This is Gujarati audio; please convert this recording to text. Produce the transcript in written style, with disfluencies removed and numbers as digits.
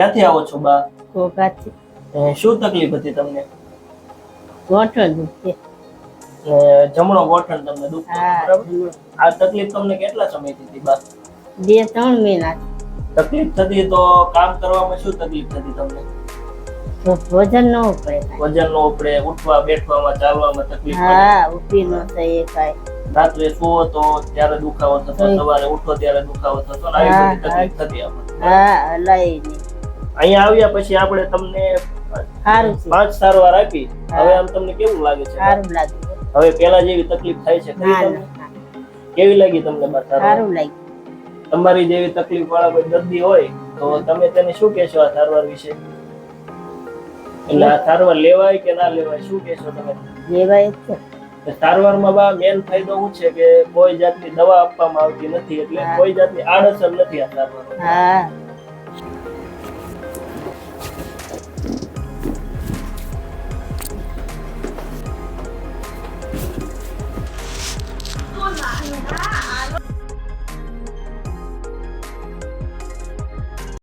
ક્યાંથી આવો છો બા? ઘોઘાથી. શું તકલીફ હતી તમને? ગોઠણ દુખે. જમણો ગોઠણ તમને દુખતો હતો, હા, બરાબર? જમણો. આ તકલીફ તમને કેટલા સમયથી હતી બા? 2-3 મહિના. તકલીફ થતી તો કામ કરવામાં શું તકલીફ થતી તમને? તો વજન ન ઉપડે કાંઈ. વજન નો ઉપડે, ઉઠવા બેઠવામાં ચાલવામાં તકલીફ પડે. હા, ઊભી ન થઈએ કાંઈ. રાત્રે સુવો તો ત્યારે દુખાવો થતો, સવારે ઉઠો ત્યારે દુખાવો થતો, ને આવી બધી તકલીફ થતી આપણને. હા, હલાય નહીં. અહીંયા આવ્યા પછી આપણે તમને સારું છે. 5 સારવાર આપી. હવે આમ તમને કેવું લાગે છે? સારું લાગે. હવે પેલા જેવી તકલીફ થાય છે ખરી ના, તમને? ના, કેવી લાગી તમને બા સારવાર? સારું લાગે. તમારી જેવી તકલીફ વાળા કોઈ દર્દી હોય તો તમે તેને શું કહેશો આ સારવાર વિશે? એટલે આ સારવાર લેવાય કે ના લેવાય, શું કહેશો તમે? લેવાય જ છે. સારવારમાં બા મેન ફાયદો શું છે કે કોઈ જાતની દવા આપવામાં આવતી નથી, એટલે કોઈ જાતની આડઅસર નથી આ સારવારમાં. હા.